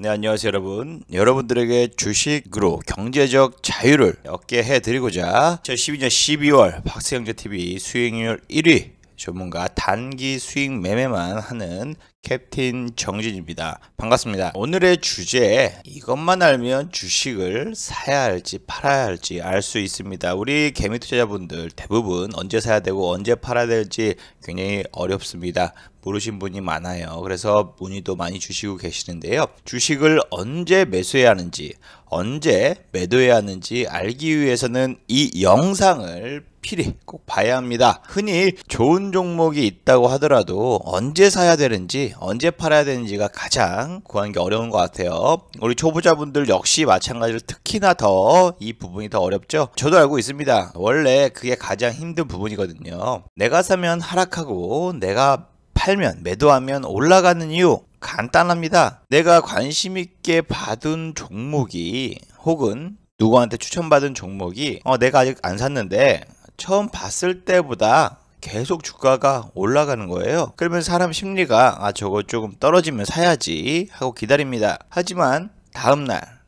네, 안녕하세요 여러분. 여러분들에게 주식으로 경제적 자유를 얻게 해드리고자 2012년 12월 박세영재TV 수익률 1위 전문가 단기 수익 매매만 하는 캡틴 정진입니다. 반갑습니다. 오늘의 주제, 이것만 알면 주식을 사야 할지 팔아야 할지 알 수 있습니다. 우리 개미 투자자분들 대부분 언제 사야 되고 언제 팔아야 될지 굉장히 어렵습니다. 모르신 분이 많아요. 그래서 문의도 많이 주시고 계시는데요. 주식을 언제 매수해야 하는지, 언제 매도해야 하는지 알기 위해서는 이 영상을 필히 꼭 봐야 합니다. 흔히 좋은 종목이 있다고 하더라도 언제 사야 되는지, 언제 팔아야 되는지가 가장 구하는 게 어려운 것 같아요. 우리 초보자분들 역시 마찬가지로 특히나 더 이 부분이 더 어렵죠. 저도 알고 있습니다. 원래 그게 가장 힘든 부분이거든요. 내가 사면 하락하고 내가 팔면, 매도하면 올라가는 이유 간단합니다. 내가 관심 있게 받은 종목이 혹은 누구한테 추천받은 종목이 내가 아직 안 샀는데 처음 봤을 때보다 계속 주가가 올라가는 거예요. 그러면 사람 심리가 저거 조금 떨어지면 사야지 하고 기다립니다. 하지만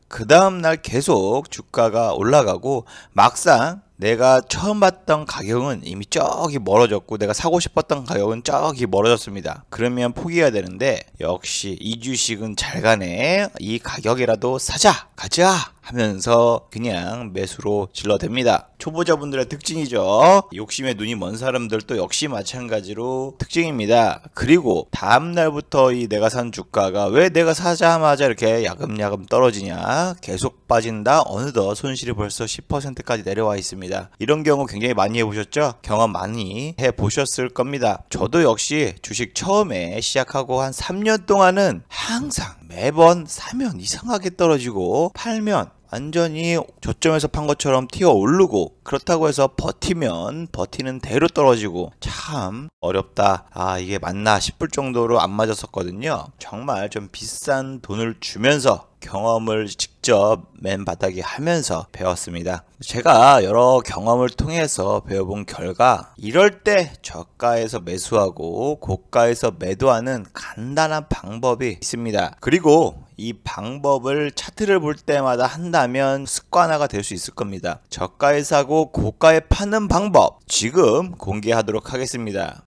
그 다음날 계속 주가가 올라가고 막상 내가 처음 봤던 가격은 이미 저기 멀어졌고 내가 사고 싶었던 가격은 저기 멀어졌습니다. 그러면 포기해야 되는데 역시 이 주식은 잘 가네, 이 가격이라도 가자 하면서 그냥 매수로 질러댑니다. 초보자분들의 특징이죠. 욕심에 눈이 먼 사람들도 역시 마찬가지로 특징입니다. 그리고 다음날부터 이 내가 산 주가가 왜 내가 사자마자 이렇게 야금야금 떨어지냐, 계속 빠진다, 어느덧 손실이 벌써 10%까지 내려와 있습니다. 이런 경우 굉장히 많이 해보셨죠? 경험 많이 해보셨을 겁니다. 저도 역시 주식 처음에 시작하고 한 3년 동안은 항상 매번 사면 이상하게 떨어지고 팔면 완전히 저점에서 판 것처럼 튀어 오르고, 그렇다고 해서 버티면 버티는 대로 떨어지고 참 어렵다, 이게 맞나 싶을 정도로 안 맞았었거든요. 정말 좀 비싼 돈을 주면서 경험을 직접 맨 바닥에 하면서 배웠습니다. 제가 여러 경험을 통해서 배워본 결과 이럴 때 저가에서 매수하고 고가에서 매도하는 간단한 방법이 있습니다. 그리고 이 방법을 차트를 볼 때마다 한다면 습관화가 될 수 있을 겁니다. 저가에 사고 고가에 파는 방법 지금 공개하도록 하겠습니다.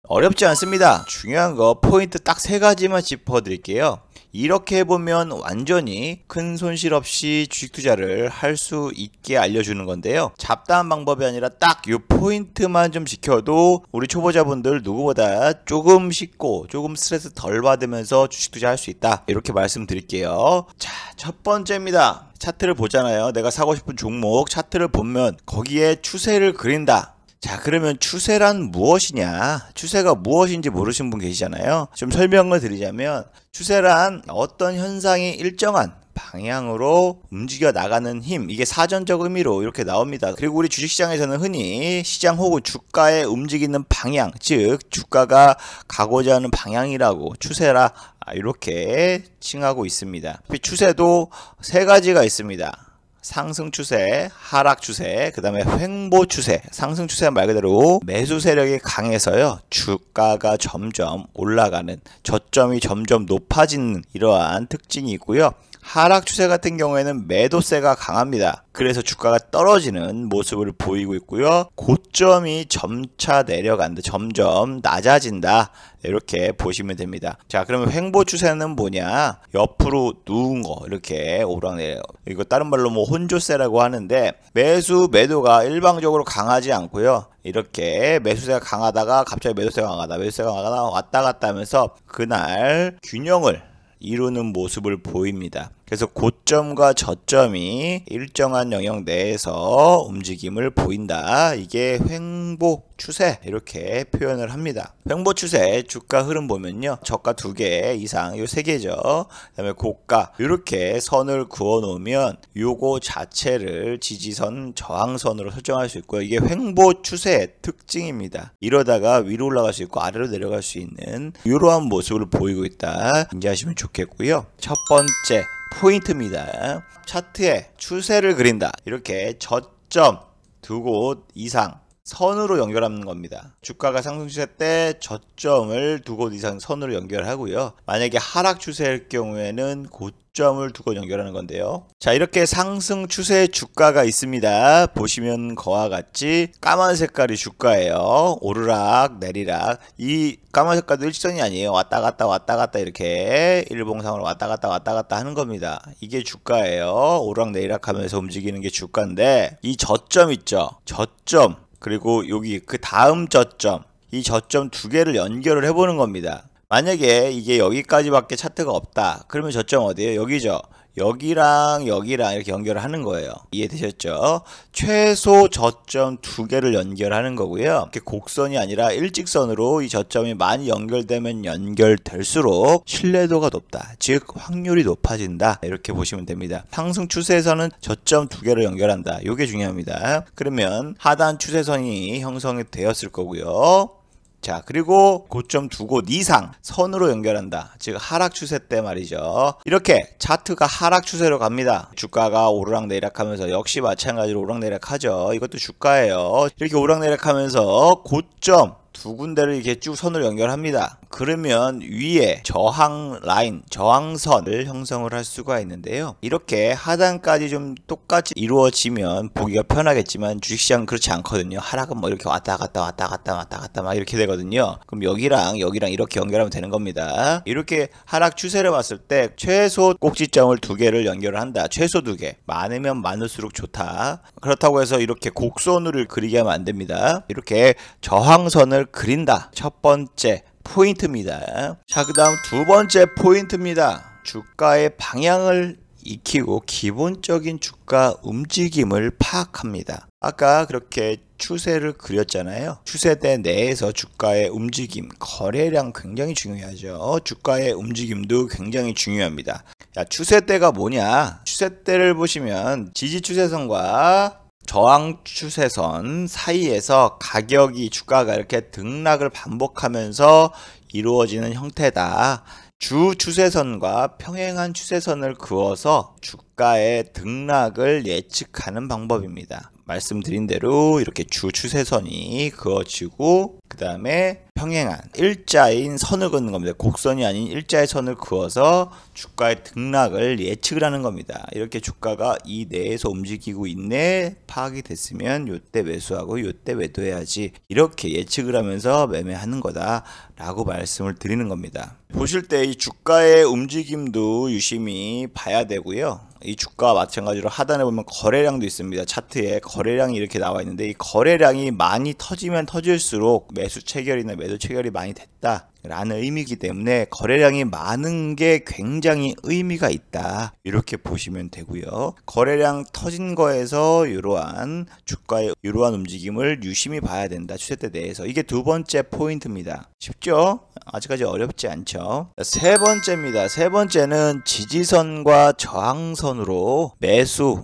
어렵지 않습니다. 중요한 거 포인트 딱 3가지만 짚어드릴게요. 이렇게 해보면 완전히 큰 손실 없이 주식 투자를 할 수 있게 알려주는 건데요. 잡다한 방법이 아니라 딱 이 포인트만 좀 지켜도 우리 초보자분들 누구보다 조금 쉽고 조금 스트레스 덜 받으면서 주식 투자 할 수 있다, 이렇게 말씀드릴게요. 자, 첫 번째입니다. 차트를 보잖아요. 내가 사고 싶은 종목 차트를 보면 거기에 추세를 그린다. 자, 그러면 추세란 무엇이냐? 추세가 무엇인지 모르신 분 계시잖아요. 좀 설명을 드리자면 추세란 어떤 현상이 일정한 방향으로 움직여 나가는 힘, 이게 사전적 의미로 이렇게 나옵니다. 그리고 우리 주식시장에서는 흔히 시장 혹은 주가의 움직이는 방향, 즉 주가가 가고자 하는 방향이라고 추세라 이렇게 칭하고 있습니다. 추세도 3가지가 있습니다. 상승 추세, 하락 추세, 그 다음에 횡보 추세. 상승 추세 말 그대로 매수 세력이 강해서요, 주가가 점점 올라가는, 저점이 점점 높아지는 이러한 특징이 있고요. 하락 추세 같은 경우에는 매도세가 강합니다. 그래서 주가가 떨어지는 모습을 보이고 있고요. 고점이 점차 내려간다, 점점 낮아진다, 이렇게 보시면 됩니다. 자, 그러면 횡보 추세는 뭐냐? 옆으로 누운 거, 이렇게 오르락내려, 이거 다른 말로 혼조세라고 하는데, 매도가 일방적으로 강하지 않고요, 이렇게 매수세가 강하다가 갑자기 매도세가 강하다 왔다 갔다 하면서 그날 균형을 이루는 모습을 보입니다. 그래서 고점과 저점이 일정한 영역 내에서 움직임을 보인다, 이게 횡보 추세, 이렇게 표현을 합니다. 횡보 추세 주가 흐름 보면요, 저가 2개 이상, 요 3개죠. 그 다음에 고가 이렇게 선을 그어 놓으면 요거 자체를 지지선, 저항선으로 설정할 수 있고요. 이게 횡보 추세의 특징입니다. 이러다가 위로 올라갈 수 있고 아래로 내려갈 수 있는 이러한 모습을 보이고 있다, 인지하시면 좋겠고요. 첫 번째 포인트입니다. 차트에 추세를 그린다, 이렇게 저점 2곳 이상 선으로 연결하는 겁니다. 주가가 상승 추세 때 저점을 두 곳 이상 선으로 연결하고요. 만약에 하락 추세일 경우에는 고점을 두 곳 연결하는 건데요. 자, 이렇게 상승 추세의 주가가 있습니다. 보시면 거와 같이 까만 색깔이 주가예요. 오르락 내리락. 이 까만 색깔도 일직선이 아니에요. 왔다 갔다 왔다 갔다 이렇게 일봉상으로 왔다 갔다 하는 겁니다. 이게 주가예요. 오르락 내리락 하면서 움직이는 게 주가인데, 이 저점 있죠. 저점 그리고 여기 그 다음 저점, 이 저점 두 개를 연결을 해보는 겁니다. 만약에 이게 여기까지밖에 차트가 없다, 그러면 저점 어디예요? 여기죠. 여기랑 이렇게 연결을 하는 거예요. 이해되셨죠? 최소 저점 두 개를 연결하는 거고요. 이렇게 곡선이 아니라 일직선으로 이 저점이 많이 연결되면 연결될수록 신뢰도가 높다. 즉 확률이 높아진다. 이렇게 보시면 됩니다. 상승 추세에서는 저점 두 개를 연결한다. 이게 중요합니다. 그러면 하단 추세선이 형성이 되었을 거고요. 자, 그리고 고점 두 곳 이상 선으로 연결한다. 즉 하락 추세 때 말이죠. 이렇게 차트가 하락 추세로 갑니다. 주가가 오르락 내리락 하면서 역시 마찬가지로 오르락 내리락 하죠. 이것도 주가예요. 이렇게 오르락 내리락 하면서 고점 두 군데를 이렇게 쭉 선으로 연결합니다. 그러면 위에 저항 라인, 저항선을 형성을 할 수가 있는데요. 이렇게 하단까지 좀 똑같이 이루어지면 보기가 편하겠지만 주식시장은 그렇지 않거든요. 하락은 뭐 이렇게 왔다 갔다 막 이렇게 되거든요. 그럼 여기랑 이렇게 연결하면 되는 겁니다. 이렇게 하락 추세를 봤을 때 최소 꼭지점을 두 개를 연결을 한다. 최소 두 개. 많으면 많을수록 좋다. 그렇다고 해서 이렇게 곡선을 그리게 하면 안 됩니다. 이렇게 저항선을 그린다. 첫 번째 포인트입니다. 자, 그 다음 두 번째 포인트입니다. 주가의 방향을 익히고 기본적인 주가 움직임을 파악합니다. 아까 그렇게 추세를 그렸잖아요. 추세대 내에서 주가의 움직임, 거래량 굉장히 중요하죠. 주가의 움직임도 굉장히 중요합니다. 자, 추세대가 뭐냐? 추세대를 보시면 지지 추세선과 저항 추세선 사이에서 가격이 주가가 이렇게 등락을 반복하면서 이루어지는 형태다. 주 추세선과 평행한 추세선을 그어서 주가의 등락을 예측하는 방법입니다. 말씀드린 대로 이렇게 주 추세선이 그어지고 그 다음에 평행한 일자인 선을 긋는 겁니다. 곡선이 아닌 일자의 선을 그어서 주가의 등락을 예측을 하는 겁니다. 이렇게 주가가 이 내에서 움직이고 있네 파악이 됐으면 요때 매수하고 요때 매도해야지, 이렇게 예측을 하면서 매매하는 거다 라고 말씀을 드리는 겁니다. 보실 때 이 주가의 움직임도 유심히 봐야 되고요. 이 주가와 마찬가지로 하단에 보면 거래량도 있습니다. 차트에 거래량이 이렇게 나와 있는데, 이 거래량이 많이 터지면 터질수록 매수 체결이나 매도 체결이 많이 됐다 라는 의미이기 때문에 거래량이 많은 게 굉장히 의미가 있다, 이렇게 보시면 되고요. 거래량 터진 거에서 이러한 주가의 이러한 움직임을 유심히 봐야 된다. 추세대 내에서. 이게 두 번째 포인트입니다. 쉽죠? 아직까지 어렵지 않죠. 세 번째입니다. 세 번째는 지지선과 저항선으로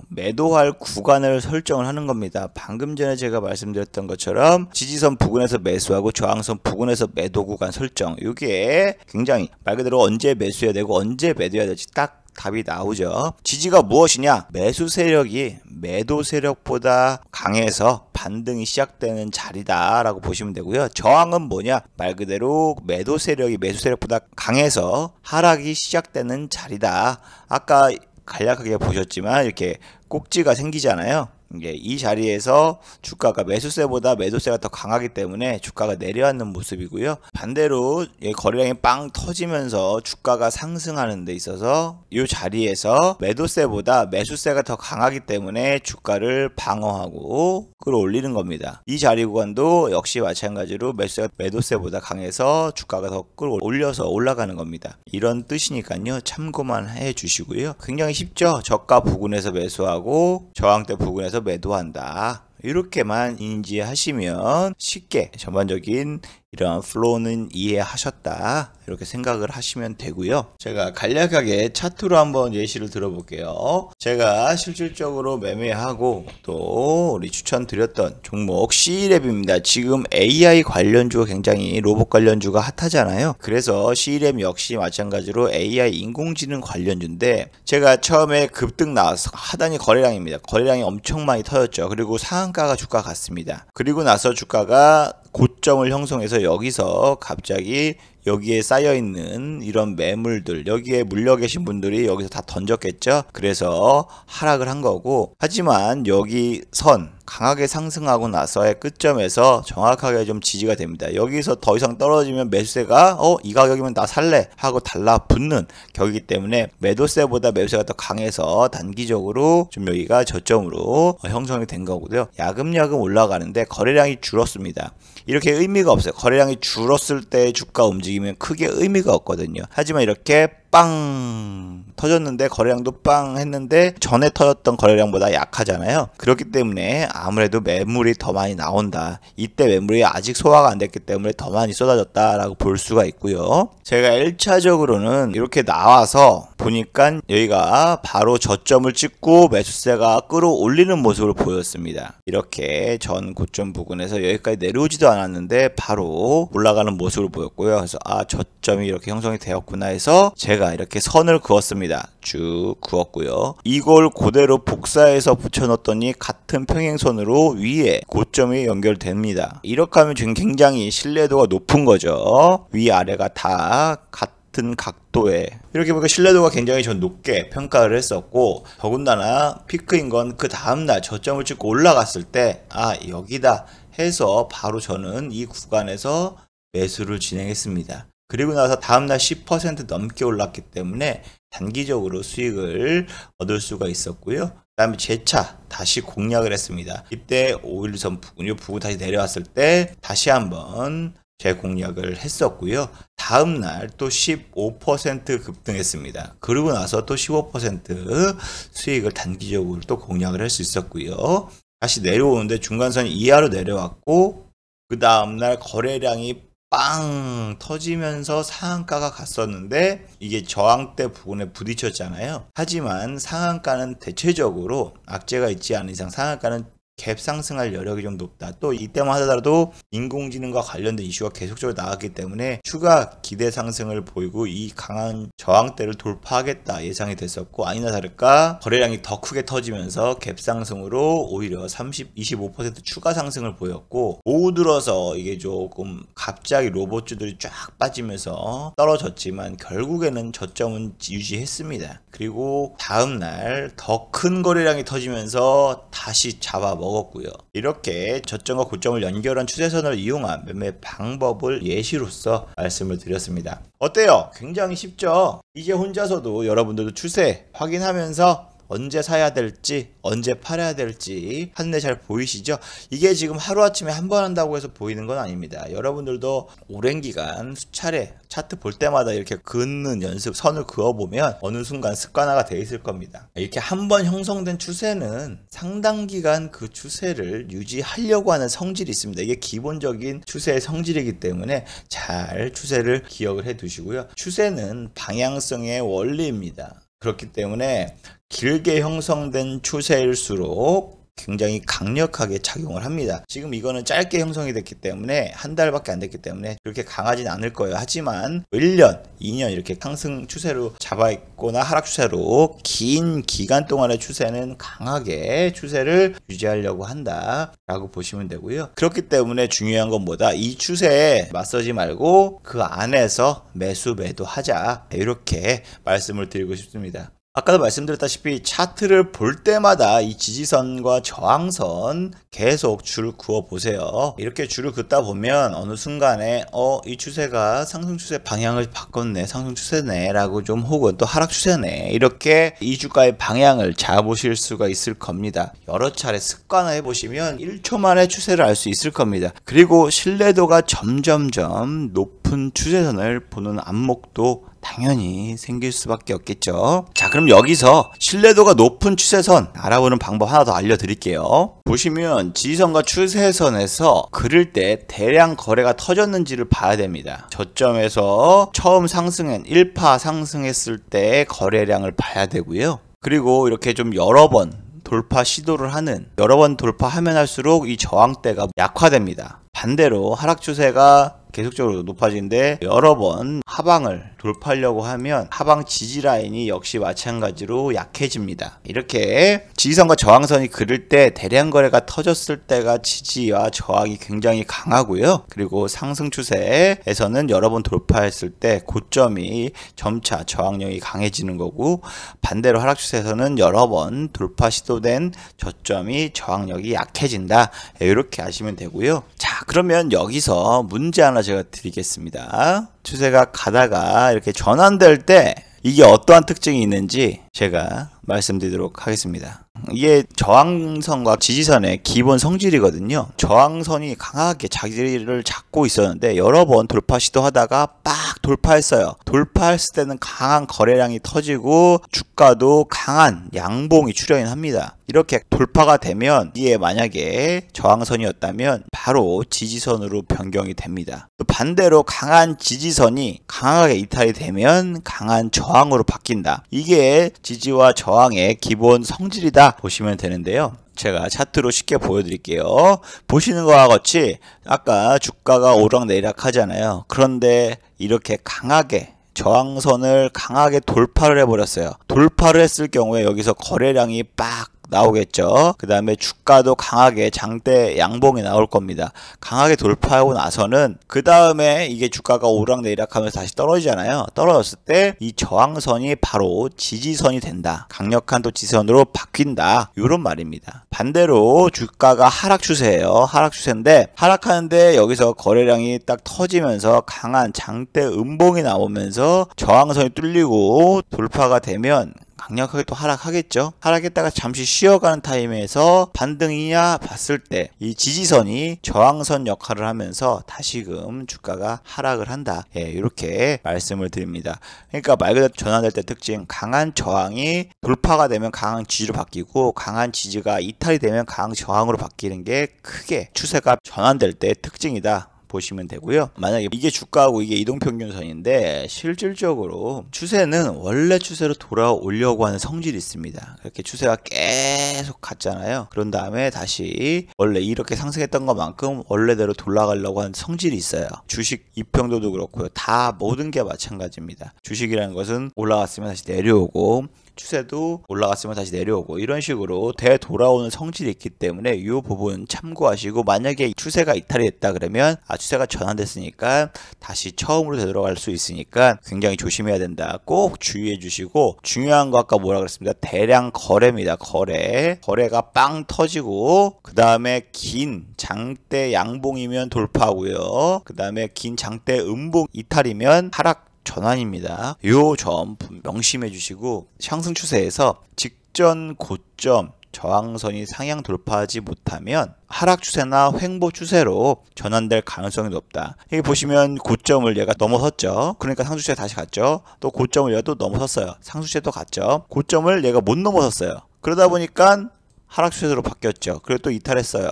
매도할 구간을 설정을 하는 겁니다. 방금 전에 제가 말씀드렸던 것처럼 지지선 부근에서 매수하고 저항선 부근에서 매도 구간 설정, 이게 굉장히 말 그대로 언제 매수해야 되고 언제 매도해야 될지 딱 답이 나오죠. 지지가 무엇이냐? 매수 세력이 매도 세력보다 강해서 반등이 시작되는 자리다 라고 보시면 되고요. 저항은 뭐냐? 말 그대로 매도 세력이 매수 세력보다 강해서 하락이 시작되는 자리다. 아까 간략하게 보셨지만 이렇게 꼭지가 생기잖아요. 이 자리에서 주가가 매수세보다 매도세가 더 강하기 때문에 주가가 내려앉는 모습이고요. 반대로 거래량이 빵 터지면서 주가가 상승하는 데 있어서 이 자리에서 매도세보다 매수세가 더 강하기 때문에 주가를 방어하고 끌어올리는 겁니다. 이 자리 구간도 역시 마찬가지로 매수세가 매도세보다 강해서 주가가 더 끌어올려서 올라가는 겁니다. 이런 뜻이니까요. 참고만 해 주시고요. 굉장히 쉽죠? 저가 부근에서 매수하고 저항대 부근에서 매도한다. 이렇게만 인지하시면 쉽게 전반적인 이런 플로우는 이해하셨다 이렇게 생각을 하시면 되고요. 제가 간략하게 차트로 한번 예시를 들어볼게요. 제가 실질적으로 매매하고 또 우리 추천드렸던 종목 C랩입니다. 지금 AI 관련주가 굉장히 로봇 관련주가 핫하잖아요. 그래서 C랩 역시 마찬가지로 AI 인공지능 관련주인데 제가 처음에 급등 나와서 하단이 거래량입니다. 거래량이 엄청 많이 터졌죠. 그리고 상한가가 주가 같습니다. 그리고 나서 주가가 고점을 형성해서 여기서 갑자기 여기에 쌓여있는 이런 매물들, 여기에 물려 계신 분들이 여기서 다 던졌겠죠. 그래서 하락을 한 거고, 하지만 여기 선 강하게 상승하고 나서의 끝점에서 정확하게 좀 지지가 됩니다. 여기서 더 이상 떨어지면 매수세가 이 가격이면 나 살래 하고 달라붙는 격이기 때문에 매도세보다 매수세가 더 강해서 단기적으로 좀 여기가 저점으로 형성이 된 거고요. 야금야금 올라가는데 거래량이 줄었습니다. 이렇게 의미가 없어요. 거래량이 줄었을 때 주가 움직이면 크게 의미가 없거든요. 하지만 이렇게 빵 터졌는데 거래량도 빵 했는데 전에 터졌던 거래량보다 약하잖아요. 그렇기 때문에 아무래도 매물이 더 많이 나온다. 이때 매물이 아직 소화가 안 됐기 때문에 더 많이 쏟아졌다라고 볼 수가 있고요. 제가 1차적으로는 이렇게 나와서 보니까 여기가 바로 저점을 찍고 매수세가 끌어올리는 모습을 보였습니다. 이렇게 전 고점 부근에서 여기까지 내려오지도 않았는데 바로 올라가는 모습을 보였고요. 그래서 저점이 이렇게 형성이 되었구나 해서 제가 이렇게 선을 그었습니다. 쭉 그었고요. 이걸 그대로 복사해서 붙여넣었더니 같은 평행선으로 위에 고점이 연결됩니다. 이렇게 하면 지금 굉장히 신뢰도가 높은 거죠. 위아래가 다 같은 각도에 이렇게 보니까 신뢰도가 굉장히 전 높게 평가를 했었고, 더군다나 피크인 건 그 다음날 저점을 찍고 올라갔을 때 여기다 해서 바로 저는 이 구간에서 매수를 진행했습니다. 그리고 나서 다음날 10% 넘게 올랐기 때문에 단기적으로 수익을 얻을 수가 있었고요. 그 다음에 재차 다시 공략을 했습니다. 이때 5일선 부근 다시 내려왔을 때 다시 한번 재공략을 했었고요. 다음날 또 15% 급등했습니다. 그러고 나서 또 15% 수익을 단기적으로 또 공략을 할 수 있었고요. 다시 내려오는데 중간선 이하로 내려왔고, 그 다음날 거래량이 빵 터지면서 상한가가 갔었는데 이게 저항대 부분에 부딪혔잖아요. 하지만 상한가는 대체적으로 악재가 있지 않은 이상 상한가는 갭 상승할 여력이 좀 높다. 또 이때만 하더라도 인공지능과 관련된 이슈가 계속적으로 나왔기 때문에 추가 기대 상승을 보이고 이 강한 저항대를 돌파하겠다 예상이 됐었고, 아니나 다를까 거래량이 더 크게 터지면서 갭 상승으로 오히려 25% 추가 상승을 보였고, 오후 들어서 이게 조금 갑자기 로봇주들이 쫙 빠지면서 떨어졌지만 결국에는 저점은 유지했습니다. 그리고 다음날 더 큰 거래량이 터지면서 다시 잡아 먹었고요. 이렇게 저점과 고점을 연결한 추세선을 이용한 매매 방법을 예시로서 말씀을 드렸습니다. 어때요? 굉장히 쉽죠? 이제 혼자서도 여러분들도 추세 확인하면서 언제 사야 될지 언제 팔아야 될지 한눈에 잘 보이시죠? 이게 지금 하루아침에 한 번 한다고 해서 보이는 건 아닙니다. 여러분들도 오랜 기간 수차례 차트 볼 때마다 이렇게 긋는 연습 선을 그어보면 어느 순간 습관화가 되어 있을 겁니다. 이렇게 한 번 형성된 추세는 상당 기간 그 추세를 유지하려고 하는 성질이 있습니다. 이게 기본적인 추세의 성질이기 때문에 잘 추세를 기억을 해 두시고요. 추세는 방향성의 원리입니다. 그렇기 때문에 길게 형성된 추세일수록 굉장히 강력하게 작용을 합니다. 지금 이거는 짧게 형성이 됐기 때문에 한 달밖에 안 됐기 때문에 그렇게 강하진 않을 거예요. 하지만 1년, 2년 이렇게 상승 추세로 잡아있거나 하락 추세로 긴 기간 동안의 추세는 강하게 추세를 유지하려고 한다라고 보시면 되고요. 그렇기 때문에 중요한 건 뭐다? 이 추세에 맞서지 말고 그 안에서 매수 매도하자, 이렇게 말씀을 드리고 싶습니다. 아까도 말씀드렸다시피 차트를 볼 때마다 이 지지선과 저항선 계속 줄을 그어 보세요. 이렇게 줄을 긋다 보면 어느 순간에 이 추세가 상승 추세 방향을 바꿨네, 상승 추세네 라고 좀, 혹은 또 하락 추세네, 이렇게 이 주가의 방향을 잡으실 수가 있을 겁니다. 여러 차례 습관화해 보시면 1초 만에 추세를 알 수 있을 겁니다. 그리고 신뢰도가 점점점 높은 높은 추세선을 보는 안목도 당연히 생길 수밖에 없겠죠. 자, 그럼 여기서 신뢰도가 높은 추세선 알아보는 방법 하나 더 알려드릴게요. 보시면 지지선과 추세선에서 그릴 때 대량 거래가 터졌는지를 봐야 됩니다. 저점에서 처음 상승한 1파 상승했을 때 거래량을 봐야 되고요. 그리고 이렇게 좀 여러 번 돌파 시도를 하는, 여러 번 돌파하면 할수록 이 저항대가 약화됩니다. 반대로 하락 추세가 계속적으로 높아지는데 여러 번 하방을 돌파하려고 하면 하방 지지 라인이 역시 마찬가지로 약해집니다. 이렇게 지지선과 저항선이 그릴 때 대량 거래가 터졌을 때가 지지와 저항이 굉장히 강하고요. 그리고 상승 추세에서는 여러 번 돌파했을 때 고점이 점차 저항력이 강해지는 거고, 반대로 하락 추세에서는 여러 번 돌파 시도된 저점이 저항력이 약해진다. 이렇게 아시면 되고요. 자, 그러면 여기서 문제 하나 제가 드리겠습니다. 추세가 가다가 이렇게 전환될 때 이게 어떠한 특징이 있는지 제가 말씀드리도록 하겠습니다. 이게 저항선과 지지선의 기본 성질이거든요. 저항선이 강하게 자리를 잡고 있었는데 여러 번 돌파 시도하다가 빡 돌파했어요. 돌파했을 때는 강한 거래량이 터지고 주가도 강한 양봉이 출현합니다. 이렇게 돌파가 되면 이게 만약에 저항선이었다면 바로 지지선으로 변경이 됩니다. 또 반대로 강한 지지선이 강하게 이탈이 되면 강한 저항으로 바뀐다. 이게 지지와 저항의 기본 성질이다 보시면 되는데요. 제가 차트로 쉽게 보여드릴게요. 보시는 것과 같이 아까 주가가 오락내리락 하잖아요. 그런데 이렇게 강하게 저항선을 강하게 돌파를 해버렸어요. 돌파를 했을 경우에 여기서 거래량이 빡 나오겠죠. 그 다음에 주가도 강하게 장대 양봉이 나올 겁니다. 강하게 돌파하고 나서는 그 다음에 이게 주가가 오락내리락 하면서 다시 떨어지잖아요. 떨어졌을 때 이 저항선이 바로 지지선이 된다. 강력한 또 지지선으로 바뀐다. 이런 말입니다. 반대로 주가가 하락 추세예요. 하락 추세인데 하락하는데 여기서 거래량이 딱 터지면서 강한 장대 음봉이 나오면서 저항선이 뚫리고 돌파가 되면 강력하게 또 하락하겠죠. 하락했다가 잠시 쉬어가는 타임에서 반등이냐 봤을 때 이 지지선이 저항선 역할을 하면서 다시금 주가가 하락을 한다. 예, 이렇게 말씀을 드립니다. 그러니까 말 그대로 전환될 때 특징, 강한 저항이 돌파가 되면 강한 지지로 바뀌고 강한 지지가 이탈이 되면 강한 저항으로 바뀌는 게 크게 추세가 전환될 때 특징이다 보시면 되고요. 만약에 이게 주가하고 이게 이동평균선인데 실질적으로 추세는 원래 추세로 돌아오려고 하는 성질이 있습니다. 이렇게 추세가 계속 갔잖아요. 그런 다음에 다시 원래 이렇게 상승했던 것만큼 원래대로 돌아가려고 하는 성질이 있어요. 주식 이평도도 그렇고요. 다 모든 게 마찬가지입니다. 주식이라는 것은 올라갔으면 다시 내려오고 추세도 올라갔으면 다시 내려오고 이런 식으로 되돌아오는 성질이 있기 때문에 이 부분 참고하시고, 만약에 추세가 이탈이 됐다 그러면 추세가 전환됐으니까 다시 처음으로 되돌아갈 수 있으니까 굉장히 조심해야 된다. 꼭 주의해 주시고, 중요한 거 아까 뭐라 그랬습니다. 대량 거래입니다. 거래가 빵 터지고 그 다음에 긴 장대 양봉이면 돌파하고요. 그 다음에 긴 장대 음봉 이탈이면 하락 전환입니다. 요 점 명심해 주시고, 상승 추세에서 직전 고점 저항선이 상향 돌파하지 못하면 하락 추세나 횡보 추세로 전환될 가능성이 높다. 여기 보시면 고점을 얘가 넘어섰죠. 그러니까 상승 추세 다시 갔죠. 또 고점을 얘가 또 넘어섰어요. 상승 추세 또 갔죠. 고점을 얘가 못 넘어섰어요. 그러다 보니까 하락 추세로 바뀌었죠. 그리고 또 이탈했어요.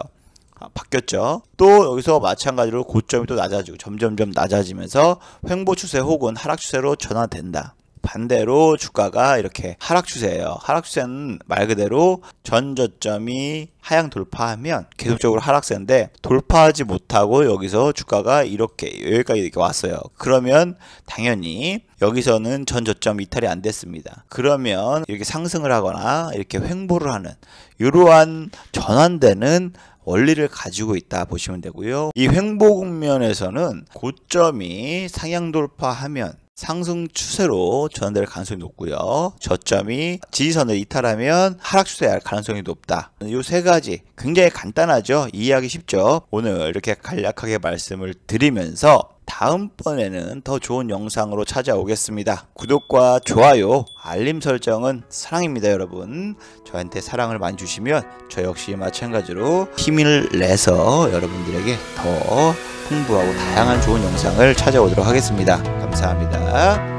바뀌었죠. 또 여기서 마찬가지로 고점이 또 낮아지고 점점점 낮아지면서 횡보 추세 혹은 하락 추세로 전환된다. 반대로 주가가 이렇게 하락 추세예요. 하락 추세는 말 그대로 전 저점이 하향 돌파하면 계속적으로 하락세인데 돌파하지 못하고 여기서 주가가 이렇게 여기까지 이렇게 왔어요. 그러면 당연히 여기서는 전 저점 이탈이 안 됐습니다. 그러면 이렇게 상승을 하거나 이렇게 횡보를 하는 이러한 전환되는 원리를 가지고 있다 보시면 되고요. 이 횡보 국면에서는 고점이 상향 돌파하면 상승 추세로 전환될 가능성이 높고요. 저점이 지지선을 이탈하면 하락 추세할 가능성이 높다. 이 세 가지 굉장히 간단하죠. 이해하기 쉽죠. 오늘 이렇게 간략하게 말씀을 드리면서 다음번에는 더 좋은 영상으로 찾아오겠습니다. 구독과 좋아요, 알림 설정은 사랑입니다. 여러분, 저한테 사랑을 많이 주시면 저 역시 마찬가지로 힘을 내서 여러분들에게 더 풍부하고 다양한 좋은 영상을 찾아오도록 하겠습니다. 감사합니다.